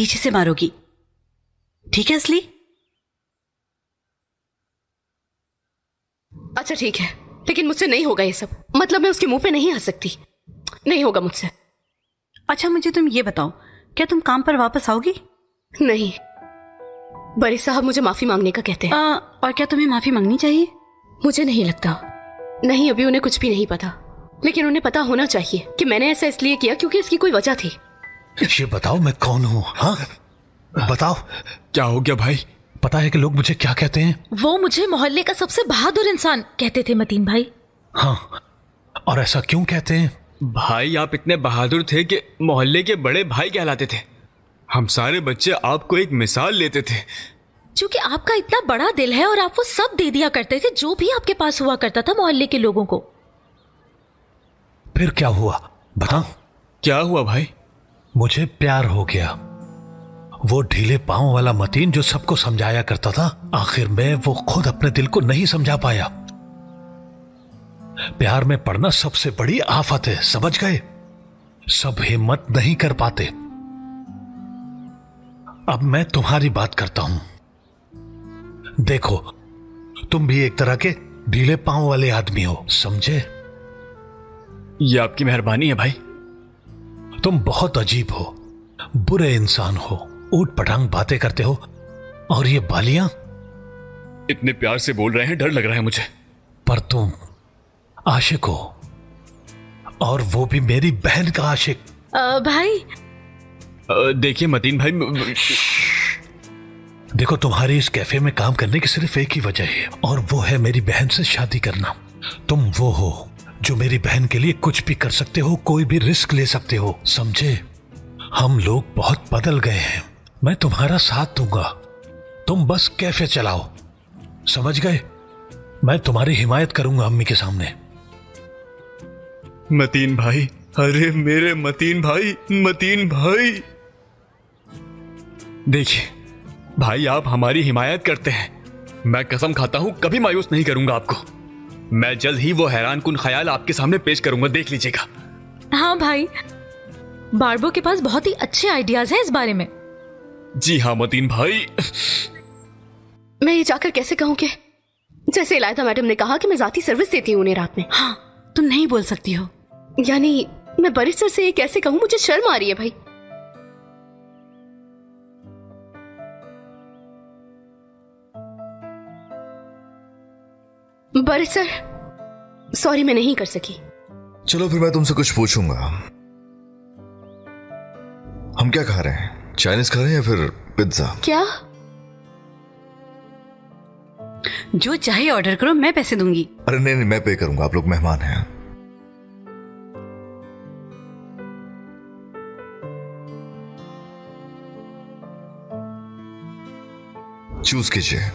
पीछे से मारोगी, ठीक है असली? अच्छा ठीक है, लेकिन मुझसे नहीं होगा ये सब। मतलब मैं उसके मुंह पे नहीं हंस सकती, नहीं होगा मुझसे। अच्छा मुझे तुम ये बताओ, क्या तुम काम पर वापस आओगी? नहीं, बड़ी साहब मुझे माफी मांगने का कहते हैं। और क्या तुम्हें माफी मांगनी चाहिए? मुझे नहीं लगता। नहीं, अभी उन्हें कुछ भी नहीं पता, लेकिन उन्हें पता होना चाहिए कि मैंने ऐसा इसलिए किया क्योंकि इसकी कोई वजह थी। ये बताओ मैं कौन हूँ? हाँ बताओ। क्या हो गया भाई? पता है कि लोग मुझे क्या कहते हैं? वो मुझे मोहल्ले का सबसे बहादुर इंसान कहते थे मतीन भाई। हाँ, और ऐसा क्यों कहते हैं? भाई आप इतने बहादुर थे कि मोहल्ले के बड़े भाई कहलाते थे। हम सारे बच्चे आपको एक मिसाल लेते थे। क्योंकि आपका इतना बड़ा दिल है और आप वो सब दे दिया करते थे जो भी आपके पास हुआ करता था मोहल्ले के लोगों को। फिर क्या हुआ बताओ? क्या हुआ भाई? मुझे प्यार हो गया। वो ढीले पांव वाला मतीन जो सबको समझाया करता था, आखिर में वो खुद अपने दिल को नहीं समझा पाया। प्यार में पड़ना सबसे बड़ी आफत है, समझ गए? सब हिम्मत नहीं कर पाते। अब मैं तुम्हारी बात करता हूं। देखो, तुम भी एक तरह के ढीले पांव वाले आदमी हो, समझे? ये आपकी मेहरबानी है भाई। तुम बहुत अजीब हो, बुरे इंसान हो, ऊट पटांग बातें करते हो, और ये बालियां। इतने प्यार से बोल रहे हैं, डर लग रहा है मुझे। पर तुम आशिक हो, और वो भी मेरी बहन का आशिक। भाई देखिए मतीन भाई, देखो, तुम्हारी इस कैफे में काम करने की सिर्फ एक ही वजह है, और वो है मेरी बहन से शादी करना। तुम वो हो जो मेरी बहन के लिए कुछ भी कर सकते हो, कोई भी रिस्क ले सकते हो, समझे? हम लोग बहुत बदल गए हैं। मैं तुम्हारा साथ दूंगा, तुम बस कैफे चलाओ, समझ गए? मैं तुम्हारी हिमायत करूंगा अम्मी के सामने। मतीन भाई, अरे मेरे मतीन भाई, मतीन भाई। देखिए भाई, आप हमारी हिमायत करते हैं। मैं कसम खाता हूं कभी मायूस नहीं करूंगा आपको। मैं जल्द ही वो हैरान कुन ख्याल आपके सामने पेश करूंगा, देख लीजिएगा। हाँ भाई, बार्बो के पास बहुत ही अच्छे आइडियाज हैं इस बारे में। जी हाँ मतीन भाई। मैं ये जाकर कैसे कहूं कि जैसे इलायदा मैडम ने कहा कि मैं जाती सर्विस देती हूँ उन्हें रात में। हाँ, तुम नहीं बोल सकती हो। यानी मैं बरिस्टर से ये कैसे कहूं? मुझे शर्म आ रही है भाई। बरिस्टर, सॉरी, मैं नहीं कर सकी। चलो फिर मैं तुमसे कुछ पूछूंगा। हम क्या खा रहे हैं? चाइनीज खा रहे हैं या फिर पिज्जा? क्या? जो चाहे ऑर्डर करो, मैं पैसे दूंगी। अरे नहीं नहीं, मैं पे करूंगा, आप लोग मेहमान हैं। चूज कीजिए।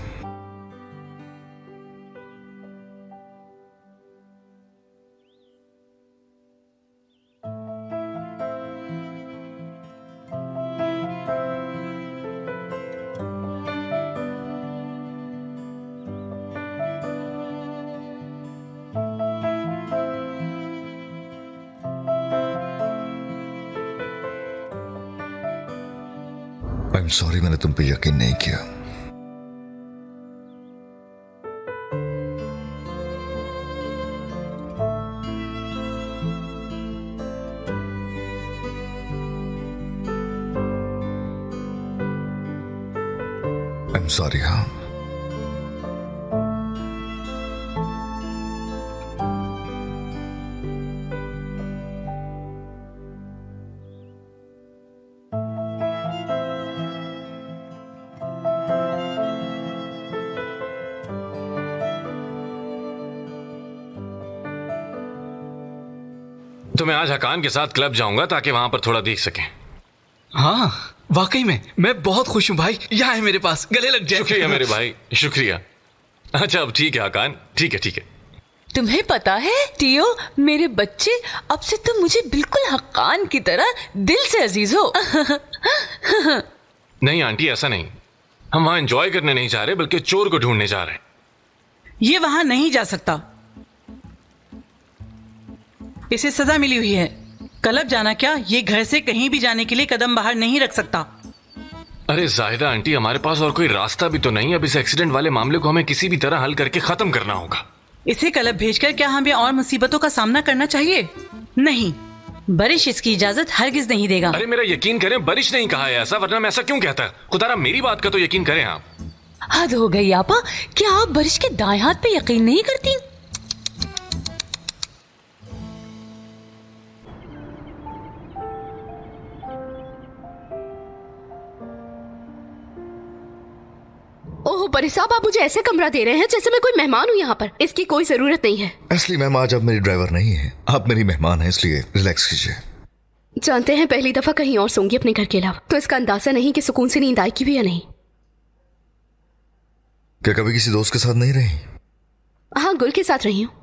आई एम सॉरी, मैंने तुम पे यकीन नहीं किया। I am sorry. हाँ, तो मैं आज हकान के साथ क्लब जाऊंगा ताकि वहां पर थोड़ा देख सकें। हाँ वाकई में मैं बहुत खुश हूँ भाई। यहाँ है मेरे पास, गले लग जाए। शुक्रिया मेरे भाई, शुक्रिया। अच्छा अब ठीक है हकान, ठीक है ठीक है। तुम्हें पता है टियो, मेरे बच्चे, अब से तुम मुझे बिल्कुल हक्कान की तरह दिल से अजीज हो। नहीं आंटी, ऐसा नहीं। हम वहां एंजॉय करने नहीं जा रहे, बल्कि चोर को ढूंढने जा रहे हैं। ये वहां नहीं जा सकता, इसे सजा मिली हुई है। क्लब जाना क्या, ये घर से कहीं भी जाने के लिए कदम बाहर नहीं रख सकता। अरे जाहिदा आंटी, हमारे पास और कोई रास्ता भी तो नहीं। अब इस एक्सीडेंट वाले मामले को हमें किसी भी तरह हल करके खत्म करना होगा। इसे क्लब भेजकर क्या हमें और मुसीबतों का सामना करना चाहिए? नहीं, बारिश इसकी इजाजत हरगिज नहीं देगा। अरे मेरा यकीन करें, बारिश नहीं कहा है ऐसा, वरना मैं ऐसा क्यों कहता। खुदारा मेरी बात का तो यकीन करें आप। हद हो गई आपा, क्या आप बारिश के दाएं हाथ पे यकीन नहीं करती? ओह परी साहब, आप मुझे ऐसे कमरा दे रहे हैं जैसे मैं कोई मेहमान हूँ यहाँ पर। इसकी कोई जरूरत नहीं है। असली मैम, आज आप मेरी ड्राइवर नहीं है, आप मेरी मेहमान हैं, इसलिए रिलैक्स कीजिए। जानते हैं, पहली दफा कहीं और सोंगी अपने घर के अलावा, तो इसका अंदाजा नहीं कि सुकून से नींद आएगी भी या नहीं। क्या कभी किसी दोस्त के साथ नहीं रही? हाँ, गुल के साथ रही हूँ,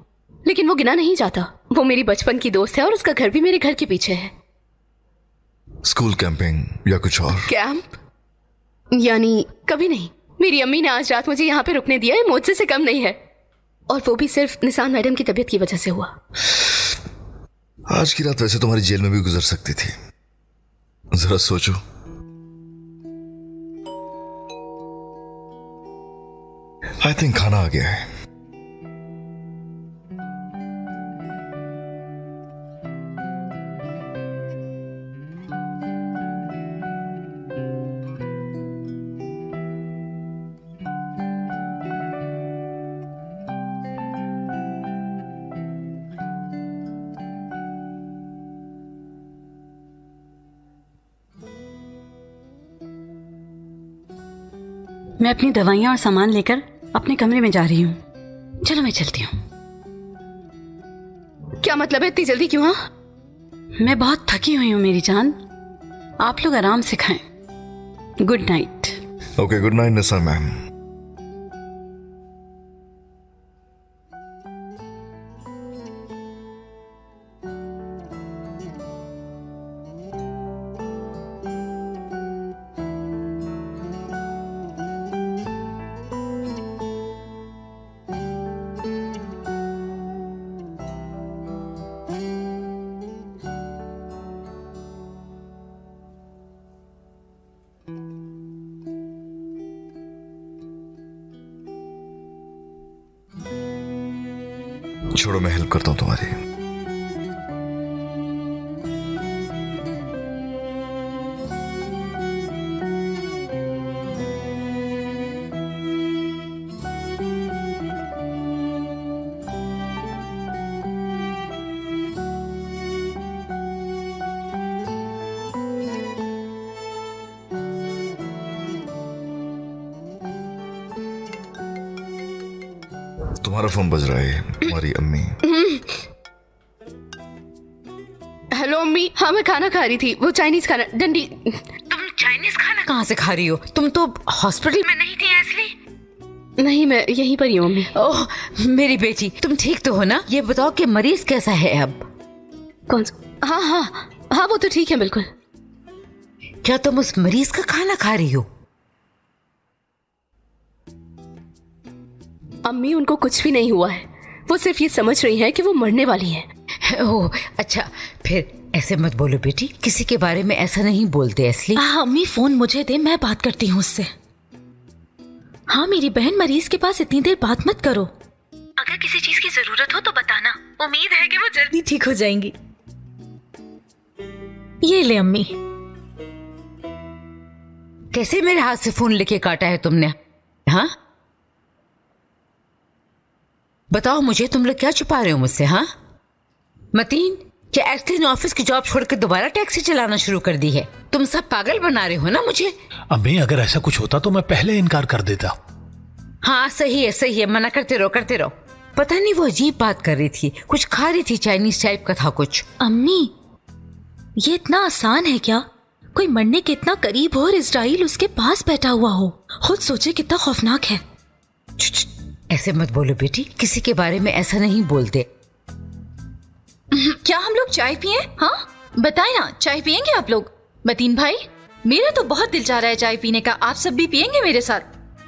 लेकिन वो गिना नहीं जाता। वो मेरी बचपन की दोस्त है और उसका घर भी मेरे घर के पीछे है। स्कूल कैंपिंग या कुछ और? कैंप? यानी कभी नहीं। मेरी अम्मी ने आज रात मुझे यहाँ पे रुकने दिया है, मुझसे से कम नहीं है, और वो भी सिर्फ निसान मैडम की तबीयत की वजह से हुआ। आज की रात वैसे तुम्हारी जेल में भी गुजर सकती थी, जरा सोचो। आई थिंक खाना आ गया है। मैं अपनी दवाइयाँ और सामान लेकर अपने कमरे में जा रही हूँ। चलो मैं चलती हूँ। क्या मतलब है इतनी जल्दी क्यों? हाँ, मैं बहुत थकी हुई हूँ मेरी जान, आप लोग आराम से खाएं। Good night. Okay, good night Nisar ma'am. छोड़ो, मैं हेल्प करता हूं तुम्हारी। तुम्हारा फोन बज रहा है, तुम्हारी अम्मी। हेलो अम्मी। हाँ, मैं खाना खा रही थी, वो चाइनीज खाना। डंडी, तुम चाइनीज खाना कहाँ से खा रही हो? तुम तो हॉस्पिटल में नहीं थी इसलिए। नहीं, मैं यहीं पर ही हूँ अम्मी। ओह मेरी बेटी, तुम ठीक तो हो ना? ये बताओ कि मरीज कैसा है अब? कौन सा? हाँ हाँ हाँ, वो तो ठीक है बिल्कुल। क्या तुम उस मरीज का खाना खा रही हो? अम्मी, उनको कुछ भी नहीं हुआ है, वो सिर्फ ये समझ रही है कि वो मरने वाली है। ओह अच्छा, फिर ऐसे मत बोलो बेटी, किसी के बारे में ऐसा नहीं बोलते असली। अम्मी फोन मुझे दे, मैं बात करती हूँ उससे। हाँ मेरी बहन, मरीज के पास इतनी देर बात मत करो। अगर किसी चीज की जरूरत हो तो बताना, उम्मीद है कि वो जल्दी ठीक हो जाएंगी। ये ले अम्मी। कैसे मेरे हाथ से फोन लेके काटा है तुमने? हाँ बताओ मुझे, तुम लोग क्या छुपा रहे हो मुझसे? हाँ मतीन, क्या एस्ली ने ऑफिस की जॉब छोड़कर दोबारा टैक्सी चलाना शुरू कर दी है? तुम सब पागल बना रहे हो ना मुझे। अम्मी, अगर ऐसा कुछ होता तो मैं पहले इनकार कर देता। हाँ सही है, मना करते रहो। पता नहीं वो अजीब बात कर रही थी, कुछ खा रही थी, चाइनीज टाइप का था कुछ। अम्मी ये इतना आसान है क्या? कोई मरने के इतना करीब हो और इजराइल उसके पास बैठा हुआ हो। खुद सोचे कितना खौफनाक है। ऐसे मत बोलो बेटी, किसी के बारे में ऐसा नहीं बोलते। क्या हम लोग चाय पिए? हाँ बताए ना, चाय पियेंगे आप लोग? मतीन भाई, मेरा तो बहुत दिल चाह रहा है चाय पीने का, आप सब भी पियेंगे मेरे साथ?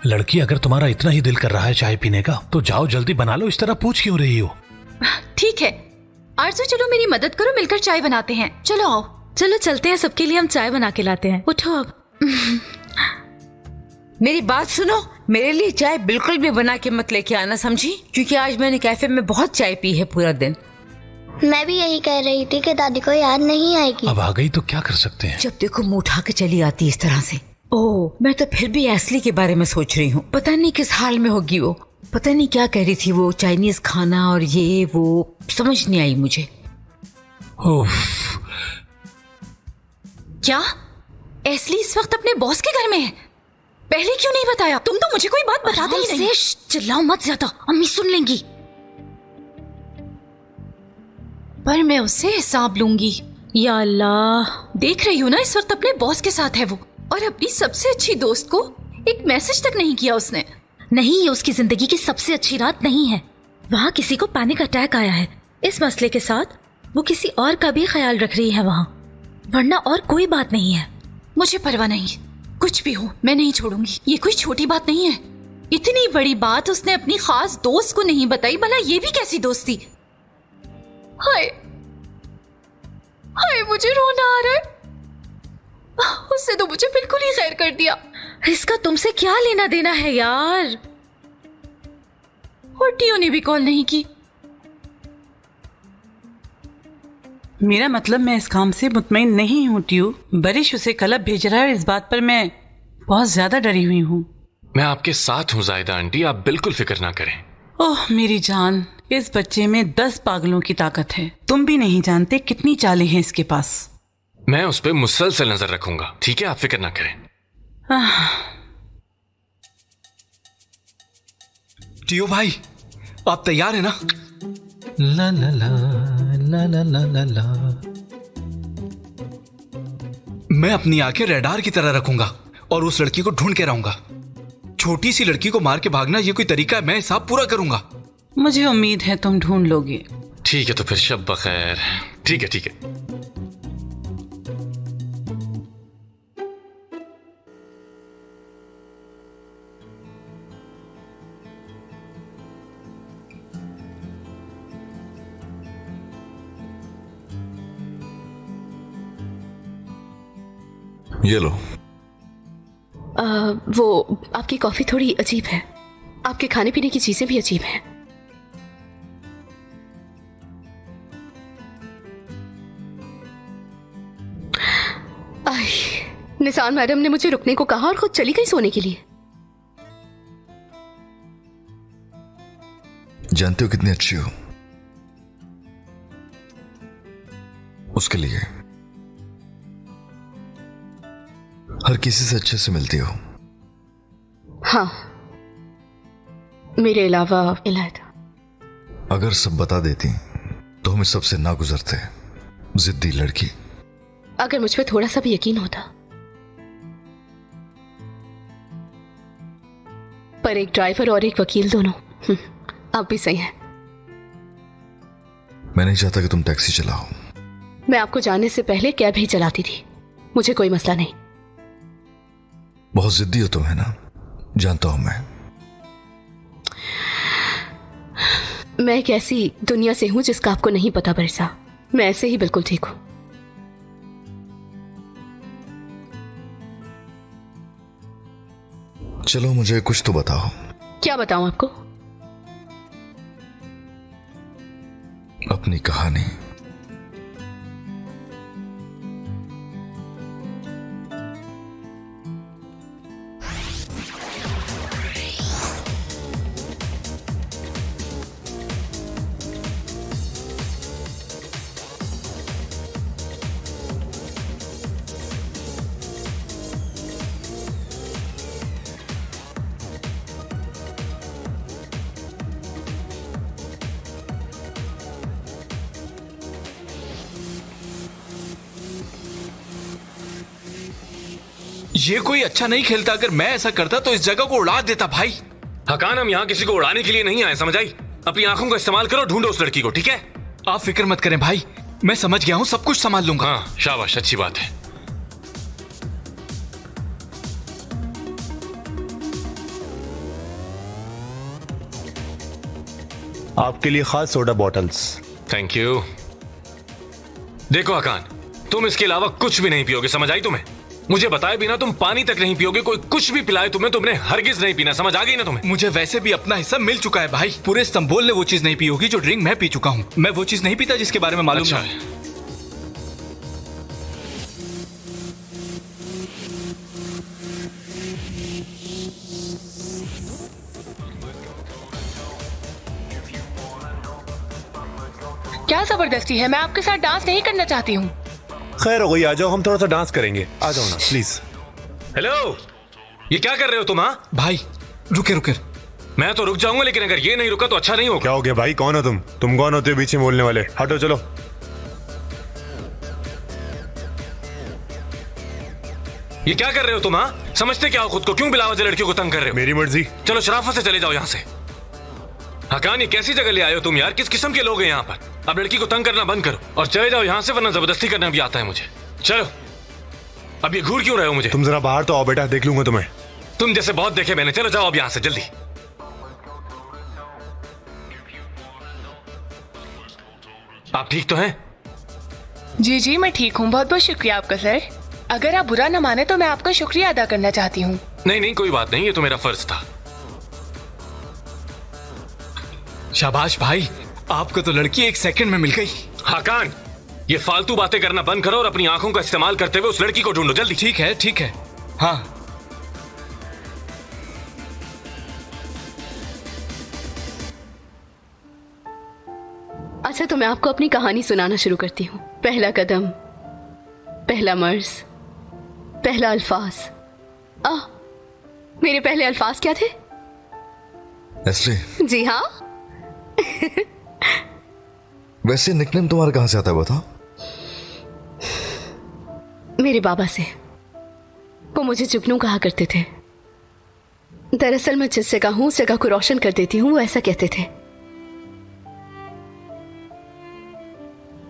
लड़की, अगर तुम्हारा इतना ही दिल कर रहा है चाय पीने का तो जाओ जल्दी बना लो, इस तरह पूछ क्यों रही हो? ठीक है आरजू, चलो मेरी मदद करो, मिलकर चाय बनाते हैं। चलो आओ, चलो चलते हैं, सबके लिए हम चाय बना के लाते हैं। उठो अब। मेरी बात सुनो, मेरे लिए चाय बिल्कुल भी बना के मत लेके आना, समझी? क्योंकि आज मैंने कैफे में बहुत चाय पी है पूरा दिन। मैं भी यही कह रही थी कि दादी को याद नहीं आएगी। अब आ गई तो क्या कर सकते हैं? जब देखो मुंह उठा के चली आती इस तरह से। ओह, मैं तो फिर भी एस्ली के बारे में सोच रही हूँ। पता नहीं किस हाल में होगी वो। पता नहीं क्या कह रही थी वो, चाइनीज खाना और ये वो, समझ नहीं आई मुझे। उफ, क्या एस्ली इस वक्त अपने बॉस के घर में है? पहले क्यों नहीं बताया? तुम तो मुझे कोई बात बताते ही नहीं। चिल्लाओ मत ज्यादा, अम्मी सुन लेंगी। पर मैं उससे हिसाब लूंगी। या अल्लाह, देख रही हूँ ना, इस वक्त अपने बॉस के साथ है वो, और अपनी सबसे अच्छी दोस्त को एक मैसेज तक नहीं किया उसने। नहीं, ये उसकी जिंदगी की सबसे अच्छी रात नहीं है। वहाँ किसी को पैनिक अटैक आया है। इस मसले के साथ वो किसी और का भी ख्याल रख रही है वहाँ, वरना और कोई बात नहीं है। मुझे परवाह नहीं, कुछ भी हो मैं नहीं छोड़ूंगी। ये कोई छोटी बात नहीं है। इतनी बड़ी बात उसने अपनी खास दोस्त को नहीं बताई, भला ये भी कैसी दोस्ती? हाय हाय, मुझे रोना आ रहा है। उससे तो मुझे बिल्कुल ही खैर कर दिया। इसका तुमसे क्या लेना देना है यार? और टियो ने भी कॉल नहीं की। मेरा मतलब मैं इस काम से मुतमईन नहीं हूँ टियो। बरिश उसे क्लब भेज रहा है और इस बात पर मैं बहुत ज्यादा डरी हुई हूँ। मैं आपके साथ हूँ जायदा आंटी, आप बिल्कुल फिक्र ना करें। ओह मेरी जान, इस बच्चे में 10 पागलों की ताकत है। तुम भी नहीं जानते कितनी चालें हैं इसके पास। मैं उस पर मुसलसल नजर रखूंगा, ठीक है? आप फिक्र ना करें। टियो भाई, आप तैयार है ना? ला ला ला ला ला ला ला ला। मैं अपनी आंखें रडार की तरह रखूंगा और उस लड़की को ढूंढ के रहूंगा। छोटी सी लड़की को मार के भागना ये कोई तरीका है? मैं हिसाब पूरा करूंगा। मुझे उम्मीद है तुम ढूंढ लोगे। ठीक है, तो फिर शब बखैर। ठीक है ठीक है। ये लो। वो आपकी कॉफी थोड़ी अजीब है। आपके खाने पीने की चीजें भी अजीब हैं। निसान मैडम ने मुझे रुकने को कहा और खुद चली गई सोने के लिए। जानते हो कितनी अच्छी हो, उसके लिए हर किसी से अच्छे से मिलती हो। हाँ, मेरे अलावा इलायदा। अगर सब बता देती तो हम इस सबसे ना गुजरते। जिद्दी लड़की। अगर मुझ पे थोड़ा सा भी यकीन होता। पर एक ड्राइवर और एक वकील दोनों, आप भी सही हैं। मैं नहीं चाहता कि तुम टैक्सी चलाओ। मैं आपको जाने से पहले कैब ही चलाती थी, मुझे कोई मसला नहीं। बहुत जिद्दी हो तुम, है ना? जानता हूं मैं एक ऐसी दुनिया से हूं जिसका आपको नहीं पता बरसा। मैं ऐसे ही बिल्कुल ठीक हूं। चलो मुझे कुछ तो बताओ। क्या बताऊं आपको? अपनी कहानी। ये कोई अच्छा नहीं खेलता। अगर मैं ऐसा करता तो इस जगह को उड़ा देता भाई। हकान, हम यहाँ किसी को उड़ाने के लिए नहीं आए, समझ आई? अपनी आंखों का इस्तेमाल करो, ढूंढो उस लड़की को, ठीक है? आप फिक्र मत करें भाई, मैं समझ गया हूँ, सब कुछ संभाल लूंगा। हाँ शाबाश, अच्छी बात है। आपके लिए खास सोडा बॉटल्स। Thank you. देखो हकान, तुम इसके अलावा कुछ भी नहीं पियोगे, समझ आई तुम्हें? मुझे बताए बिना तुम पानी तक नहीं पियोगे, कोई कुछ भी पिलाए तुम्हें, तुमने हरगिज नहीं पीना, समझ आ गई ना तुम्हें? मुझे वैसे भी अपना हिस्सा मिल चुका है भाई। पूरे इस्तांबुल ने वो चीज नहीं पी होगी जो ड्रिंक मैं पी चुका हूँ। मैं वो चीज नहीं पीता जिसके बारे में मालूम अच्छा ना हो। क्या जबरदस्ती है? मैं आपके साथ डांस नहीं करना चाहती हूँ। खैर हो गई, आ जाओ, हम थोड़ा सा डांस करेंगे। आ जाओ ना प्लीज। हेलो, ये क्या कर रहे हो तुम? हाँ भाई रुके रुके। मैं तो रुक जाऊंगा, लेकिन अगर ये नहीं रुका तो अच्छा नहीं होगा। क्या हो गया भाई? कौन हो तुम कौन होते हो बीच में बोलने वाले? हटो चलो। ये क्या कर रहे हो तुम? हाँ समझते क्या हो खुद को? क्यों बिलावजा लड़कियों को तंग कर रहे हो? मेरी मर्जी। चलो शराफत से चले जाओ यहाँ से। हकान, ये कैसी जगह ले आए हो तुम यार? किस किस्म के लोग हैं यहाँ पर? अब लड़की को तंग करना बंद करो और चले जाओ यहाँ से, वरना जबरदस्ती करना भी आता है मुझे। चलो। अब ये घूर क्यों रहे हो मुझे? तुम जरा बाहर तो आओ बेटा, देख लूंगा तुम्हें। तुम जैसे बहुत देखे मैंने। चलो जाओ अब यहाँ से जल्दी। आप ठीक तो हैं? जी जी मैं ठीक हूँ, बहुत बहुत शुक्रिया आपका सर। अगर आप बुरा न माने तो मैं आपका शुक्रिया अदा करना चाहती हूँ। नहीं नहीं कोई बात नहीं, ये तो मेरा फर्ज था। शाबाश भाई, आपको तो लड़की 1 सेकंड में मिल गई। हाकान, ये फालतू बातें करना बंद करो और अपनी आंखों का इस्तेमाल करते हुए उस लड़की को ढूंढो जल्दी। ठीक है। हाँ अच्छा, तो मैं आपको अपनी कहानी सुनाना शुरू करती हूँ। पहला कदम, पहला मर्ज, पहला अल्फाज। मेरे पहले अल्फाज क्या थे? एस्ली। जी हाँ। वैसे निकनेम तुम्हारा कहां से आता है बताओ? मेरे बाबा से। वो मुझे जुगनू कहा करते थे। दरअसल मैं जिस जगह हूं उस जगह को रोशन कर देती हूँ, वो ऐसा कहते थे।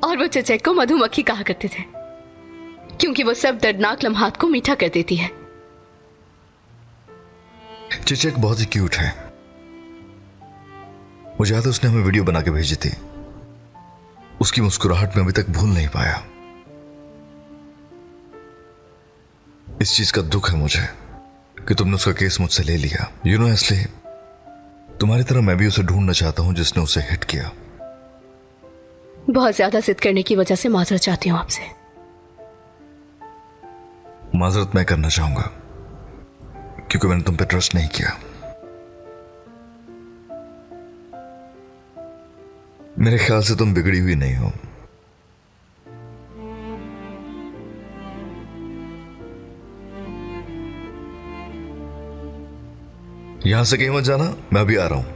और वो चचक को मधुमक्खी कहा करते थे, क्योंकि वो सब दर्दनाक लम्हात को मीठा कर देती है। चिचक बहुत ही क्यूट है। मुझे याद है उसने हमें वीडियो बना के भेजी थी। उसकी मुस्कुराहट में अभी तक भूल नहीं पाया। इस चीज का दुख है मुझे कि तुमने उसका केस मुझसे ले लिया। यू नो एस्ली, तुम्हारी तरह मैं भी उसे ढूंढना चाहता हूं जिसने उसे हिट किया। बहुत ज्यादा जिद करने की वजह से माजरत चाहती हूँ आपसे। माजरत मैं करना चाहूंगा क्योंकि मैंने तुम पे ट्रस्ट नहीं किया। मेरे ख्याल से तुम बिगड़ी हुई नहीं हो। यहां से कहीं मत जाना, मैं अभी आ रहा हूं।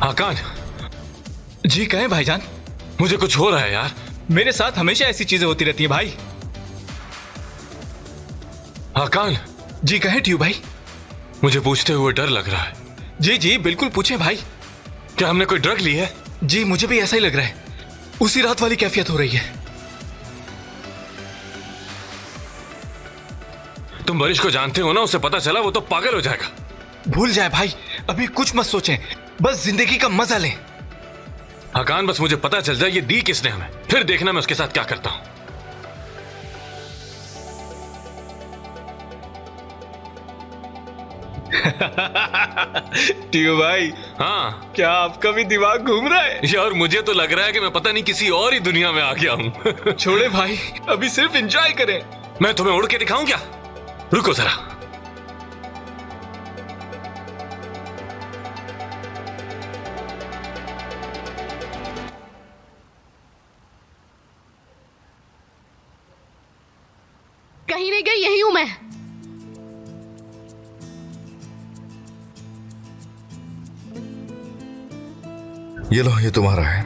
हाकान। जी कहें भाईजान। मुझे कुछ हो रहा है यार। मेरे साथ हमेशा ऐसी चीजें होती रहती हैं भाई। हाकान। जी कहें ट्यू भाई। मुझे पूछते हुए डर लग रहा है। जी बिल्कुल पूछें भाई। क्या हमने कोई ड्रग ली है? जी मुझे भी ऐसा ही लग रहा है। उसी रात वाली कैफियत हो रही है। तुम बारिश को जानते हो ना, उसे पता चला वो तो पागल हो जाएगा। भूल जाए भाई, अभी कुछ मत सोचें, बस जिंदगी का मजा लें। हकान, बस मुझे पता चल जाए ये दी किसने हमें, फिर देखना मैं उसके साथ क्या करता हूं। टियो भाई। हाँ, क्या आपका भी दिमाग घूम रहा है? यार मुझे तो लग रहा है कि मैं पता नहीं किसी और ही दुनिया में आ गया हूं। छोड़े भाई, अभी सिर्फ एंजॉय करें। मैं तुम्हें उड़ के दिखाऊं क्या? रुको जरा। कहीं नहीं गई, यही हूं मैं। ये लो, ये तुम्हारा है।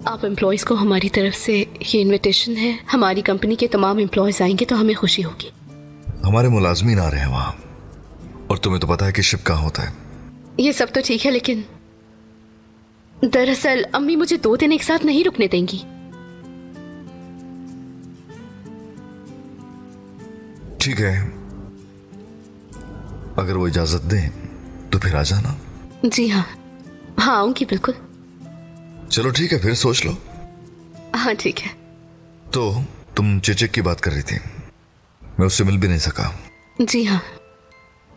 आप एम्प्लॉयज को हमारी तरफ से ये इनविटेशन है। हमारी कंपनी के तमाम एम्प्लॉयज आएंगे तो हमें खुशी होगी। हमारे मुलाजमीन आ रहे हैं वहां, और तुम्हें तो पता है कि शिप कहाँ होता है। ये सब तो ठीक है, लेकिन दरअसल अम्मी मुझे 2 दिन एक साथ नहीं रुकने देंगी। ठीक है, अगर वो इजाजत दें तो फिर आ जाना। जी हाँ, हाँ आऊंगी बिल्कुल। चलो ठीक है, फिर सोच लो। हाँ ठीक है। तो तुम चेचक की बात कर रही थी, मैं उससे मिल भी नहीं सका। जी हाँ,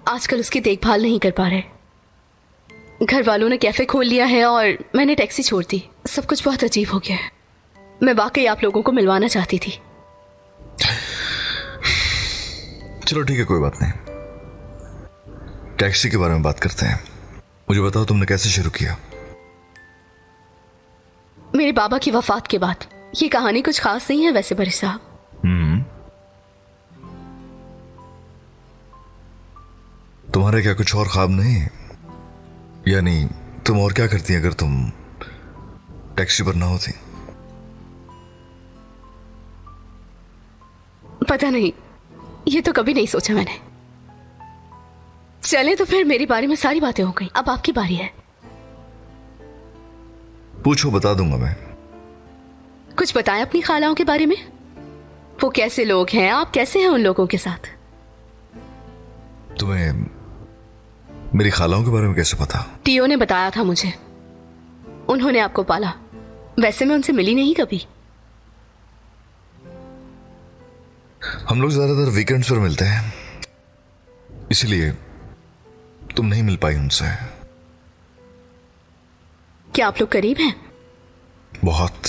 आजकल उसकी देखभाल नहीं कर पा रहे। घर वालों ने कैफे खोल लिया है और मैंने टैक्सी छोड़ दी। सब कुछ बहुत अजीब हो गया है। मैं वाकई आप लोगों को मिलवाना चाहती थी। चलो ठीक है, कोई बात नहीं। टैक्सी के बारे में बात करते हैं। मुझे बताओ, तुमने कैसे शुरू किया? मेरे बाबा की वफात के बाद। ये कहानी कुछ खास नहीं है वैसे बरी साहब। तुम्हारे क्या कुछ और ख्वाब नहीं? यानी तुम और क्या करती अगर तुम टैक्सी पर ना होती? पता नहीं, ये तो कभी नहीं सोचा मैंने। चले तो फिर मेरे बारे में सारी बातें हो गई, अब आपकी बारी है। पूछो, बता दूंगा मैं। कुछ बताएं अपनी खालाओं के बारे में। वो कैसे लोग हैं, आप कैसे हैं उन लोगों के साथ? तुम्हें मेरी खालाओं के बारे में कैसे पता? टीओ ने बताया था मुझे। उन्होंने आपको पाला। वैसे मैं उनसे मिली नहीं कभी। हम लोग ज्यादातर वीकेंड्स पर मिलते हैं, इसलिए तुम नहीं मिल पाई उनसे। क्या आप लोग करीब हैं? बहुत।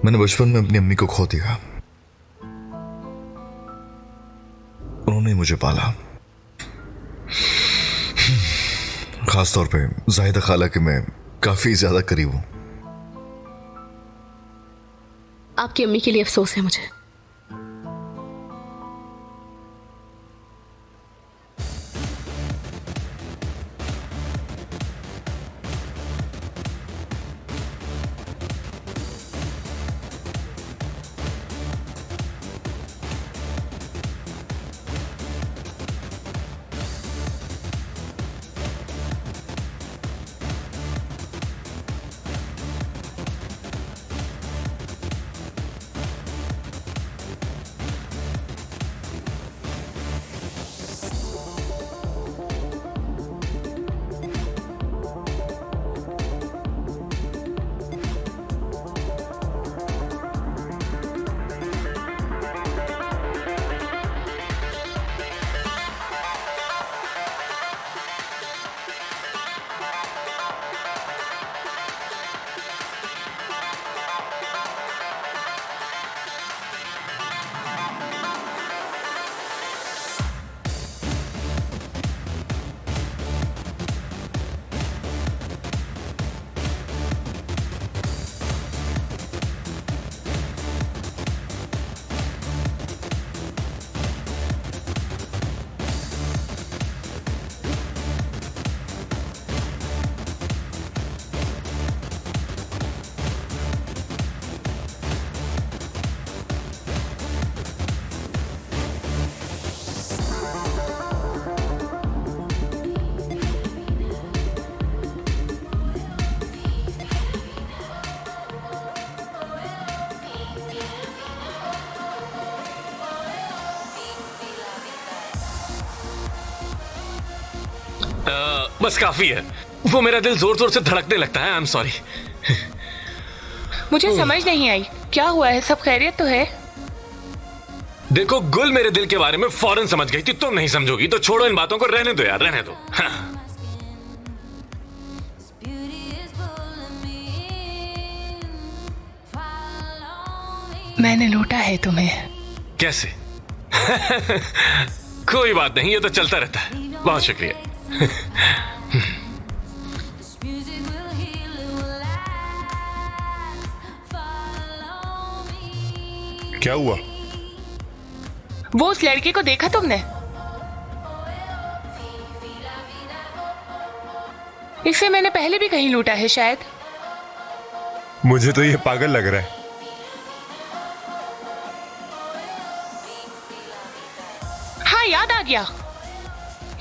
मैंने बचपन में अपनी अम्मी को खो दिया। उन्होंने मुझे पाला। खास तौर पे जाहिदा खाला के मैं काफी ज्यादा करीब हूं। आपकी अम्मी के लिए अफसोस है मुझे। बस काफी है। वो मेरा दिल जोर जोर से धड़कने लगता है। I am sorry. मुझे समझ नहीं आई, क्या हुआ है? सब खैरियत तो है? देखो, गुल मेरे दिल के बारे में फौरन समझ गई थी। तुम नहीं समझोगी तो छोड़ो इन बातों को, रहने दो यार, रहने दो। हाँ। मैंने लूटा है तुम्हें। कैसे? कोई बात नहीं, ये तो चलता रहता है। बहुत शुक्रिया। क्या हुआ? वो उस लड़के को देखा तुमने? इसे मैंने पहले भी कहीं लूटा है शायद। मुझे तो ये पागल लग रहा है। हाँ, याद आ गया।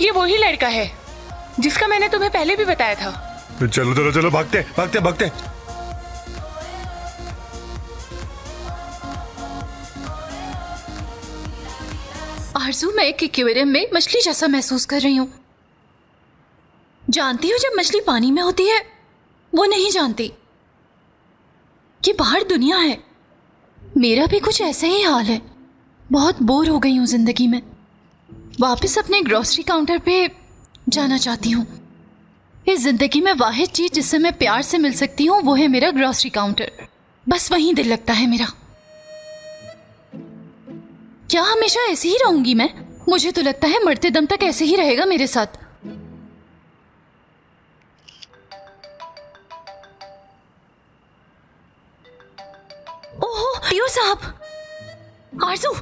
ये वही लड़का है जिसका मैंने तुम्हें पहले भी बताया था। तो चलो चलो चलो, भागते भागते भागते। आरजू, मैं एक एक्वेरियम में मछली जैसा महसूस कर रही हूँ। जानती हो, जब मछली पानी में होती है वो नहीं जानती कि बाहर दुनिया है। मेरा भी कुछ ऐसा ही हाल है। बहुत बोर हो गई हूँ जिंदगी में। वापस अपने ग्रोसरी काउंटर पे जाना चाहती हूँ। इस जिंदगी में वाहिद चीज जिससे मैं प्यार से मिल सकती हूँ वो है मेरा ग्रोसरी काउंटर। बस वहीं दिल लगता है मेरा। क्या हमेशा ऐसे ही रहूंगी मैं? मुझे तो लगता है मरते दम तक ऐसे ही रहेगा मेरे साथ। ओहो टीओ साहब। आरजू,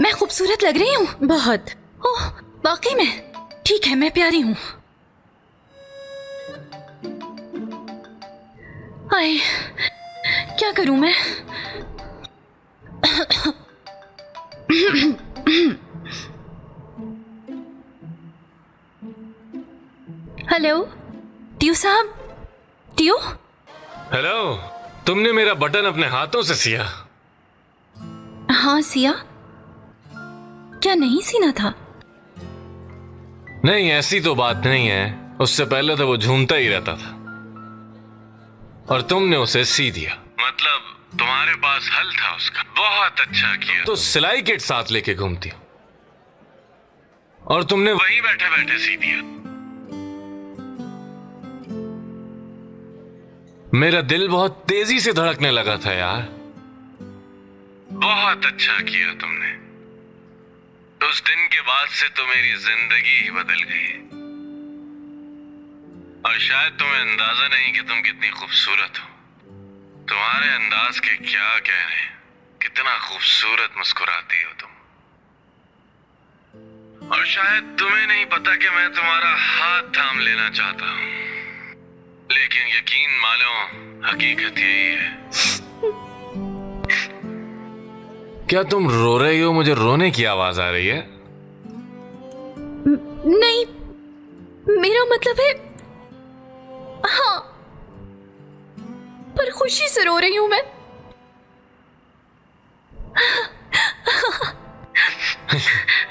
मैं खूबसूरत लग रही हूँ? बहुत। ओह, वाकई में? ठीक है, मैं प्यारी हूँ। आए, क्या करूं मैं? हेलो टीओ साहब। टीओ। हेलो, तुमने मेरा बटन अपने हाथों से सिया? हाँ सिया। क्या नहीं सीना था? नहीं, ऐसी तो बात नहीं है। उससे पहले तो वो झूमता ही रहता था और तुमने उसे सी दिया। मतलब तुम्हारे पास हल था उसका। बहुत अच्छा किया। तो सिलाई किट साथ लेके घूमती हो और तुमने वहीं बैठे बैठे सी दिया। मेरा दिल बहुत तेजी से धड़कने लगा था यार। बहुत अच्छा किया तुमने। उस दिन के बाद से तो मेरी जिंदगी ही बदल गई। और शायद तुम्हें अंदाजा नहीं कि तुम कितनी खूबसूरत हो। तुम्हारे अंदाज के क्या कहने, कितना खूबसूरत मुस्कुराती हो तुम। और शायद तुम्हें नहीं पता कि मैं तुम्हारा हाथ थाम लेना चाहता हूं, लेकिन यकीन मानो हकीकत यही है। क्या तुम रो रही हो? मुझे रोने की आवाज आ रही है। नहीं, मेरा मतलब है हाँ, पर खुशी से रो रही हूं मैं।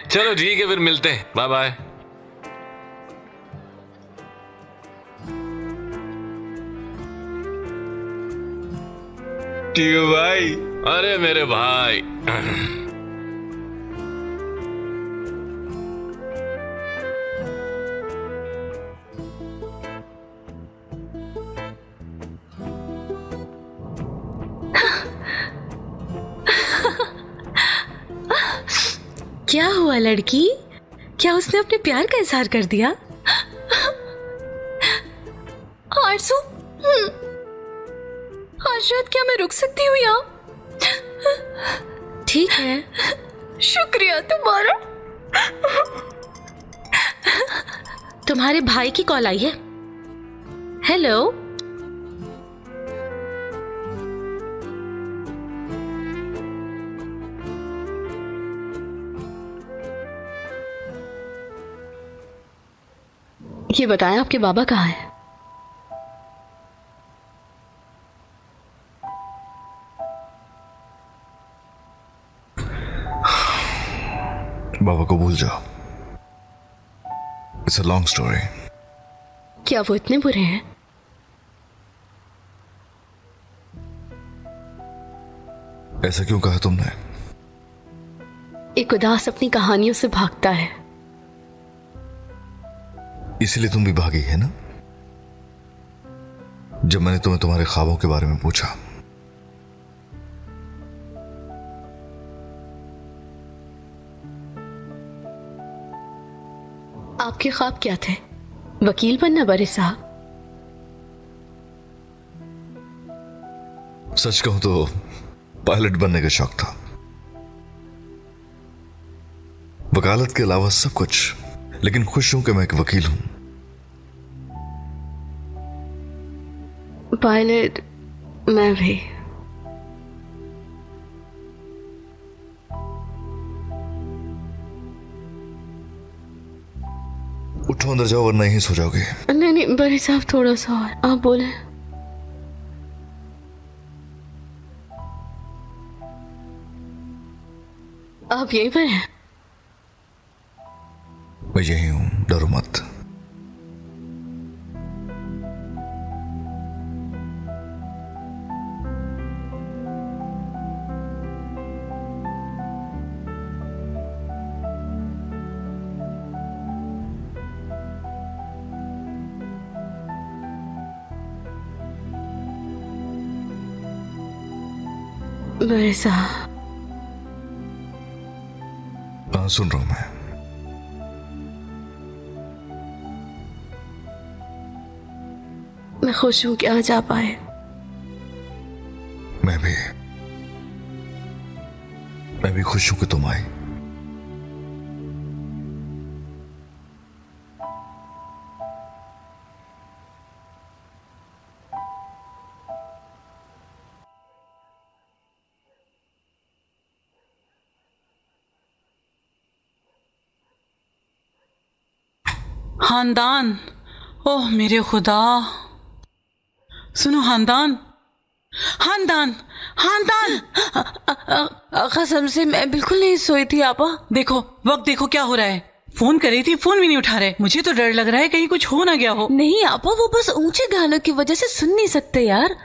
चलो ठीक है, फिर मिलते हैं। Bye bye. टीओ भाई। अरे मेरे भाई। क्या हुआ लड़की? क्या उसने अपने प्यार का इजहार कर दिया? आरज़ू, आज रात क्या मैं रुक सकती हूँ यहाँ? ठीक है। शुक्रिया तुम्हारा। तुम्हारे भाई की कॉल आई है। हेलो। ये बताएं आपके बाबा कहाँ हैं? बाबा को भूल जाओ। It's a long story. क्या वो इतने बुरे हैं? ऐसा क्यों कहा तुमने? एक उदास अपनी कहानियों से भागता है। इसलिए तुम भी भागी है ना? जब मैंने तुम्हें तुम्हारे ख्वाबों के बारे में पूछा, आपके ख्वाब क्या थे? वकील बनना बड़े साहब? सच कहूं तो पायलट बनने का शौक था। वकालत के अलावा सब कुछ, लेकिन खुश हूं कि मैं एक वकील हूं। पायलट, मैं भी। उठो, अंदर जाओ वरना यहीं सो जाओगे। नहीं नहीं बड़े साहब, थोड़ा सा और आप बोले। आप यहीं पर हैं? मैं यहीं हूं, डरो मत। बड़े साहब। हाँ, सुन रहा हूं मैं। मैं खुश हूं कि आज आप आए। मैं भी खुश हूं कि तुम आई। खानदान, ओह मेरे खुदा। सुनो खानदान, खानदान, खानदान। कसम से मैं बिल्कुल नहीं सोई थी आपा। देखो वक्त देखो क्या हो रहा है। फोन कर रही थी, फोन भी नहीं उठा रहे। मुझे तो डर लग रहा है कहीं कुछ हो ना गया हो। नहीं आपा, वो बस ऊंचे गानों की वजह से सुन नहीं सकते यार।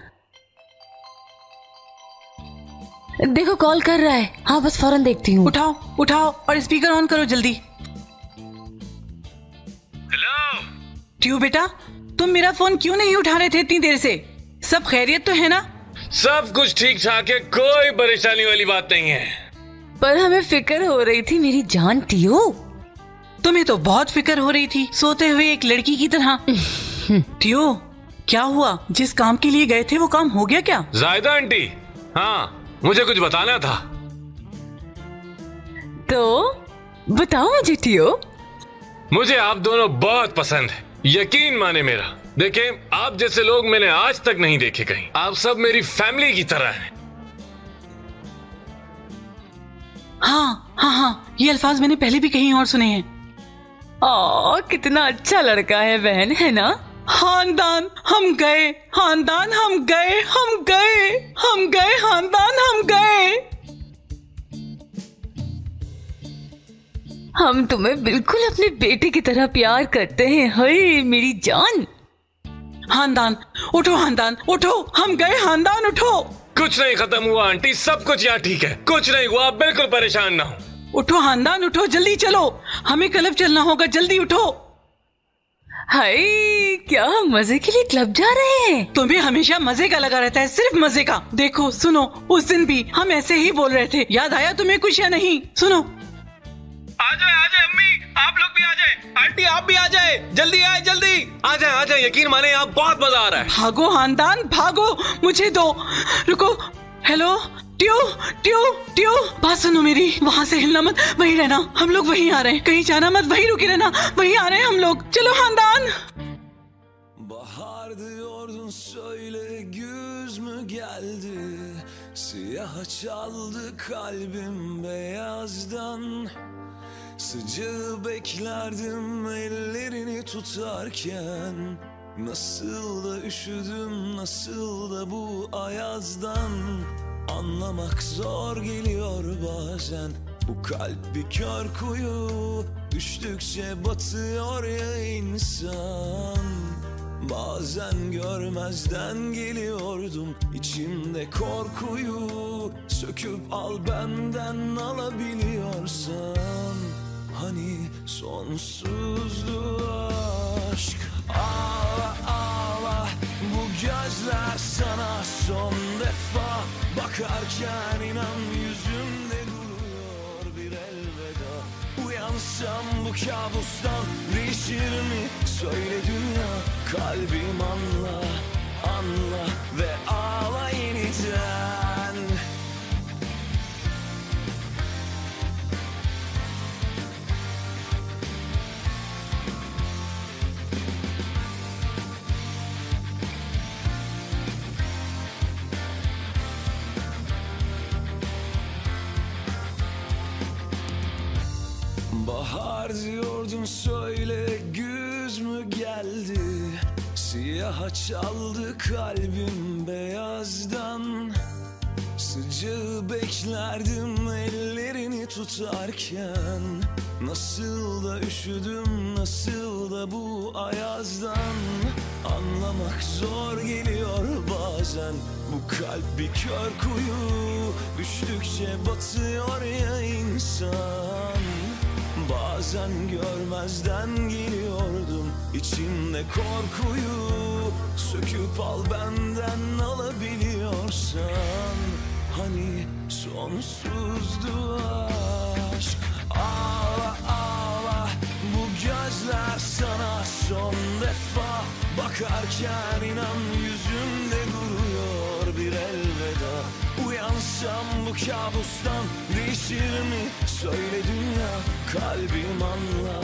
देखो कॉल कर रहा है। हाँ बस फौरन देखती हूँ। उठाओ उठाओ और स्पीकर ऑन करो जल्दी। हेलो ट्यू बेटा, तुम मेरा फोन क्यों नहीं उठा रहे थे इतनी देर से? सब खैरियत तो है ना? सब कुछ ठीक ठाक है, कोई परेशानी वाली बात नहीं है। पर हमें फिक्र हो रही थी मेरी जान टियो। तुम्हें तो बहुत फिक्र हो रही थी, सोते हुए एक लड़की की तरह। टियो क्या हुआ? जिस काम के लिए गए थे वो काम हो गया क्या? जायदा आंटी, हाँ मुझे कुछ बताना था। तो बताओ मुझे टियो। मुझे आप दोनों बहुत पसंद है, यकीन माने मेरा। देखें, आप जैसे लोग मैंने आज तक नहीं देखे कहीं। आप सब मेरी फैमिली की तरह हैं। हाँ हाँ हाँ, ये अल्फाज मैंने पहले भी कहीं और सुने हैं। कितना अच्छा लड़का है बहन, है ना? खानदान हम गए, खानदान हम गए, हम गए, हम गए, खानदान हम गए। हम तुम्हें बिल्कुल अपने बेटे की तरह प्यार करते हैं। हाय मेरी जान। खानदान उठो, खानदान उठो, हम गए, खानदान उठो। कुछ नहीं खत्म हुआ आंटी, सब कुछ यहाँ ठीक है, कुछ नहीं हुआ, बिल्कुल परेशान ना हो। उठो खानदान उठो, जल्दी चलो, हमें क्लब चलना होगा, जल्दी उठो। हाय क्या हम मजे के लिए क्लब जा रहे हैं? तुम्हें हमेशा मजे का लगा रहता है, सिर्फ मजे का। देखो सुनो, उस दिन भी हम ऐसे ही बोल रहे थे, याद आया तुम्हें कुछ या नहीं? सुनो। आ जाए अम्मी, आप लोग भी आ जाए, आंटी आप भी आ जाए, जल्दी आए, जल्दी आ जाए, यकीन माने यहाँ बहुत मजा आ रहा है। भागो खानदान भागो, मुझे दो। रुको, हेलो ट्यू ट्यू ट्यू, बात सुनो मेरी, वहाँ से हिलना मत, वहीं रहना, हम लोग वहीं आ रहे हैं, कहीं जाना मत, वहीं रुके रहना, वहीं आ रहे हैं हम लोग। चलो खानदान। Bahar diyordun söyle güz mü geldi? Siyah çaldı kalbim beyazdan. Sıcağı beklerdim ellerini tutarken. Nasıl da üşüdüm, nasıl da bu ayazdan. Anlamak zor geliyor bazen. Bu kalp bir kör kuyu, düştükçe batıyor ya insan. Bazen görmezden geliyordum içimde korkuyu. Söküp al benden alabiliyorsan. Hani sonsuzdu aşk. Ağla ağla bu gözler sana son defa. Bakarken inan yüzümde duruyor bir elveda. Uyansam bu kabustan değişir mi? Söyle dünya, kalbim anla, anla ve ağla yeniden. Bahar diyordun, söyle güz mü geldi? Siyaha çaldı kalbim beyazdan. Sıcağı beklerdim ellerini tutarken. Nasıl da üşüdüm, nasıl da bu ayazdan. Anlamak zor geliyor bazen. Bu kalp bir kör kuyu, düştükçe batıyor ya insan. Bazen görmezden geliyordum içimde korkuyu. Söküp al benden alabiliyorsan. Hani sonsuzdu aşk. Ağla ağla bu gözler sana son defa. Bakarken inan yüzümde duruyor bir elveda. Uyansam bu kabustan değişir mi? Söyle dünya, kalbim anla,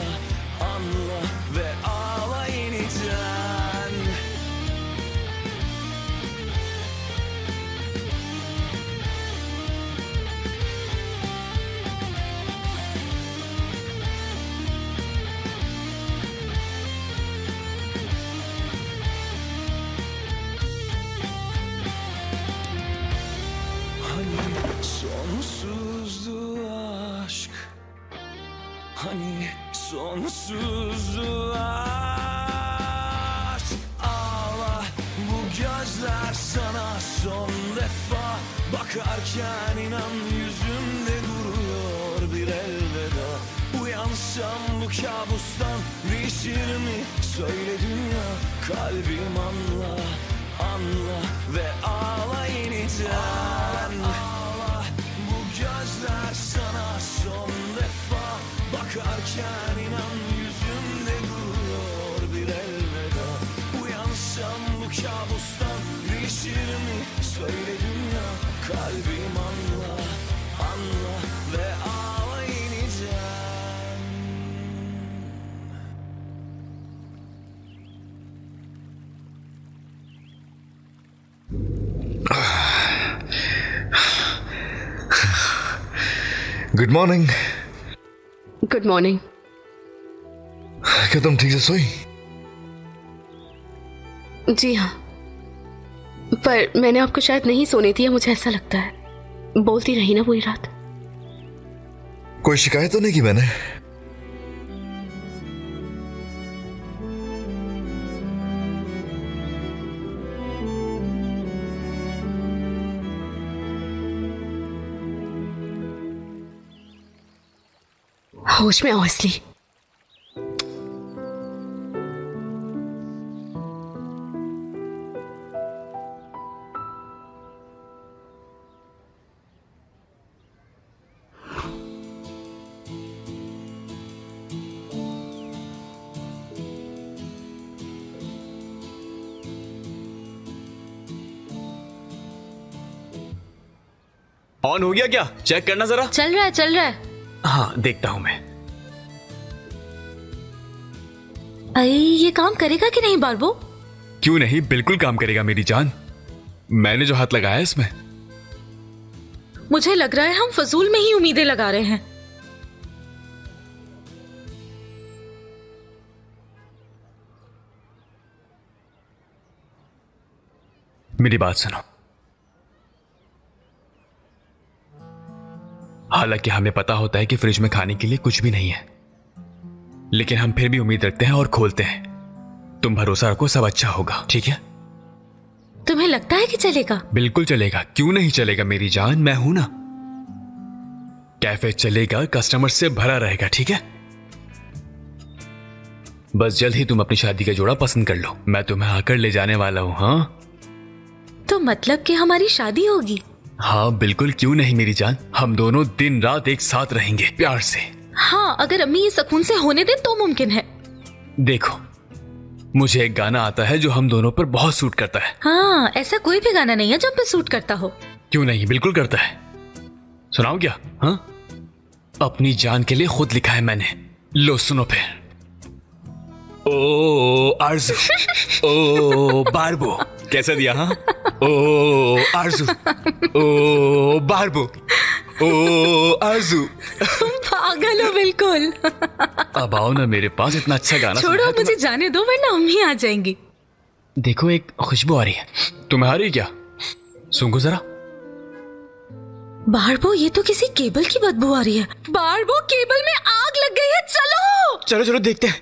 anla ve ağla yeniden. Sonsuzdu aşk. Hani sonsuzdu aşk. Ağla bu gözler sana son defa. Bakarken inan yüzümde duruyor bir elveda. Uyansam bu kabustan değişir mi? Söyle dünya, kalbim anla, anla ve ağla yeniden. Gözler sana son defa. Bakarken inan yüzümde duruyor bir elveda. Uyansam bu kabustan değişir mi? Söyle dünya, kalbim anla, anla ve ağla yeniden. Good morning. Good morning. क्या तुम ठीक से सोई? जी हाँ, पर मैंने आपको शायद नहीं सोने दिया, मुझे ऐसा लगता है। बोलती रही ना पूरी रात। कोई शिकायत तो नहीं की मैंने? होश में आओ असली। ऑन हो गया क्या? चेक करना जरा। चल रहा है। हाँ, देखता हूं मैं। अरे ये काम करेगा कि नहीं बारबो? क्यों नहीं, बिल्कुल काम करेगा मेरी जान। मैंने जो हाथ लगाया इसमें। मुझे लग रहा है हम फजूल में ही उम्मीदें लगा रहे हैं। मेरी बात सुनो। हालांकि हमें पता होता है कि फ्रिज में खाने के लिए कुछ भी नहीं है, लेकिन हम फिर भी उम्मीद रखते हैं और खोलते हैं। तुम भरोसा रखो, सब अच्छा होगा, ठीक है? तुम्हें लगता है कि चलेगा? बिल्कुल चलेगा, क्यों नहीं चलेगा मेरी जान, मैं हूं ना। कैफे चलेगा, कस्टमर से भरा रहेगा, ठीक है? बस जल्द ही तुम अपनी शादी का जोड़ा पसंद कर लो, मैं तुम्हें आकर ले जाने वाला हूं। हाँ तो मतलब कि हमारी शादी होगी? हाँ बिल्कुल, क्यों नहीं मेरी जान, हम दोनों दिन रात एक साथ रहेंगे प्यार से। हाँ, अगर अम्मी ये सुकून से होने दे तो मुमकिन है। देखो, मुझे एक गाना आता है जो हम दोनों पर बहुत सूट करता है। हाँ, ऐसा कोई भी गाना नहीं है जो हम पे सूट करता हो। क्यों नहीं, बिल्कुल करता है। सुनाऊं क्या? हाँ, अपनी जान के लिए खुद लिखा है मैंने, लो सुनो फिर। ओ आरज़ू, ओ बारबो, कैसा दिया? हाँ, ओ आरज़ू, ओ बारबो, ओ आरज़ू। तुम पागल हो बिल्कुल। अब आओ ना मेरे पास, इतना अच्छा गाना छोड़ो, सुना है मुझे जाने दो वरना अम्मी आ जाएंगी। देखो एक खुशबू आ रही है। तुम्हें आ रही है क्या? सूंघो जरा। बारबो, ये तो किसी केबल की बदबू आ रही है। बारबो, केबल में आग लग गई है, चलो। चलो चलो देखते हैं।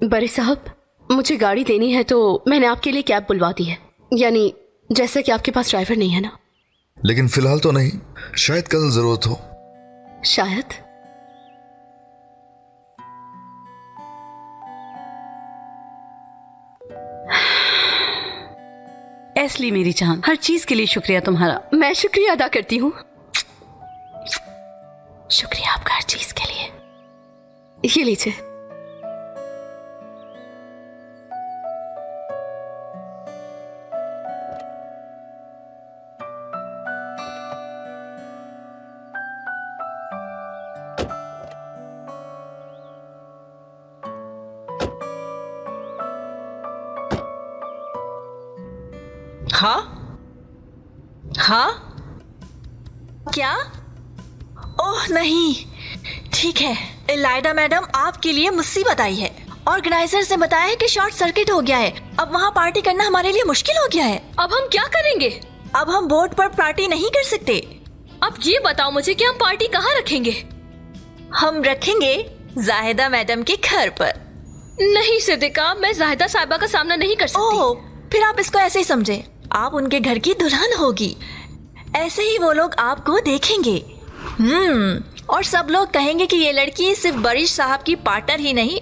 बड़े साहब, मुझे गाड़ी देनी है तो मैंने आपके लिए कैब बुलवा दी है। यानी जैसे कि आपके पास ड्राइवर नहीं है ना। लेकिन फिलहाल तो नहीं, शायद कल जरूरत हो। शायद। एस्ली मेरी जान, हर चीज के लिए शुक्रिया तुम्हारा। मैं शुक्रिया अदा करती हूँ। शुक्रिया आपका हर चीज के लिए। ये लीजिए। हाँ हाँ, क्या? ओह नहीं, ठीक है इलाइडा मैडम, आपके लिए मुसीबत आई है। ऑर्गेनाइजर से बताया है कि शॉर्ट सर्किट हो गया है। अब वहाँ पार्टी करना हमारे लिए मुश्किल हो गया है। अब हम क्या करेंगे? अब हम बोर्ड पर पार्टी नहीं कर सकते। अब ये बताओ मुझे कि हम पार्टी कहाँ रखेंगे? हम रखेंगे जाहिदा मैडम के घर पर। नहीं सिद्दीका, मैं जाहिदा साहिबा का सामना नहीं कर सकती। ओह, फिर आप इसको ऐसे ही समझे, आप उनके घर की दुल्हन होगी। ऐसे ही वो लोग आपको देखेंगे। और सब लोग कहेंगे कि ये लड़की सिर्फ बरिश साहब की पार्टनर ही नहीं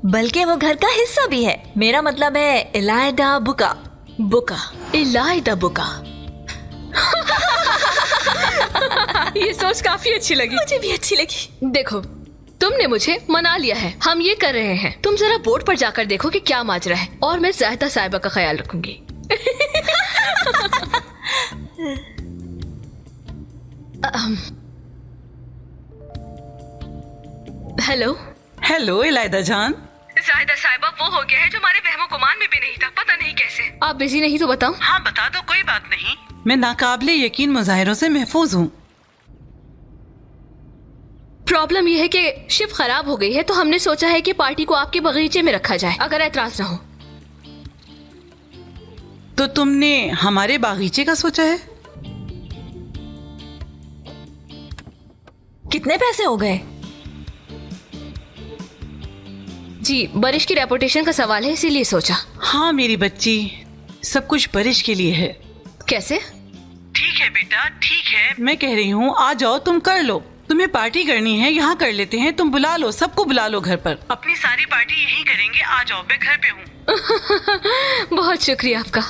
बल्कि वो घर का हिस्सा भी है। मेरा मतलब है इलाइडा बुका। बुका, इलाइडा बुका। ये सोच काफी अच्छी लगी। मुझे भी अच्छी लगी। देखो, तुमने मुझे मना लिया है, हम ये कर रहे हैं। तुम जरा बोर्ड पर जाकर देखो कि क्या माजरा है, और मैं जाहिदा साहिबा का ख्याल रखूंगी। हेलो हेलो इलाइदा जान। जाहिदा साहिबा वो हो गया है जो हमारे वहमो गुमान में भी नहीं था, पता नहीं कैसे। आप बिजी नहीं तो बताओ। हाँ बता दो, कोई बात नहीं। मैं नाकाबिले यकीन मुजाहिरों से महफूज हूँ। प्रॉब्लम यह है कि शिप खराब हो गई है, तो हमने सोचा है कि पार्टी को आपके बगीचे में रखा जाए, अगर एतराज ना हो। तो तुमने हमारे बागीचे का सोचा है? कितने पैसे हो गए? जी, बरिश की रेपुटेशन का सवाल है, इसीलिए सोचा। हाँ मेरी बच्ची, सब कुछ बरिश के लिए है। कैसे? ठीक है बेटा, ठीक है। मैं कह रही हूँ आ जाओ, तुम कर लो। तुम्हें पार्टी करनी है, यहाँ कर लेते हैं। तुम बुला लो, सबको बुला लो घर पर। अपनी सारी पार्टी यहीं करेंगे, आ जाओ, मैं घर पे हूँ। बहुत शुक्रिया आपका।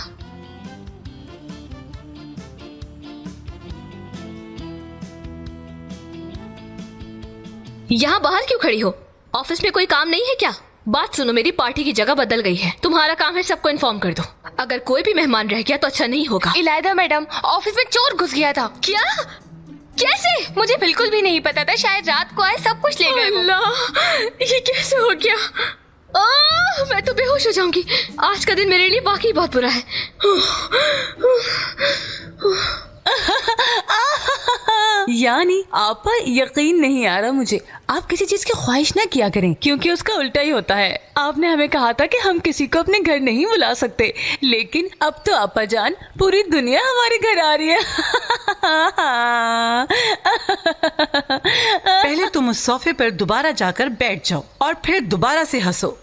यहाँ बाहर क्यों खड़ी हो? ऑफिस में कोई काम नहीं है क्या? बात सुनो, मेरी पार्टी की जगह बदल गई है। तुम्हारा काम है सबको इन्फॉर्म कर दो। अगर कोई भी मेहमान रह गया तो अच्छा नहीं होगा। इलाइदा मैडम, ऑफिस में चोर घुस गया था। क्या? कैसे? मुझे बिल्कुल भी नहीं पता था, शायद रात को आए सब कुछ ले गए। अल्लाह, ये कैसे हो गया? मैं तो बेहोश हो जाऊंगी। आज का दिन मेरे लिए वाकई बहुत बुरा है। यानी आप पर यकीन नहीं आ रहा मुझे। आप किसी चीज की ख्वाहिश ना किया करें, क्योंकि उसका उल्टा ही होता है। आपने हमें कहा था कि हम किसी को अपने घर नहीं बुला सकते, लेकिन अब तो आपा जान, पूरी दुनिया हमारे घर आ रही है। पहले तुम उस सोफे पर दोबारा जाकर बैठ जाओ और फिर दोबारा से हंसो।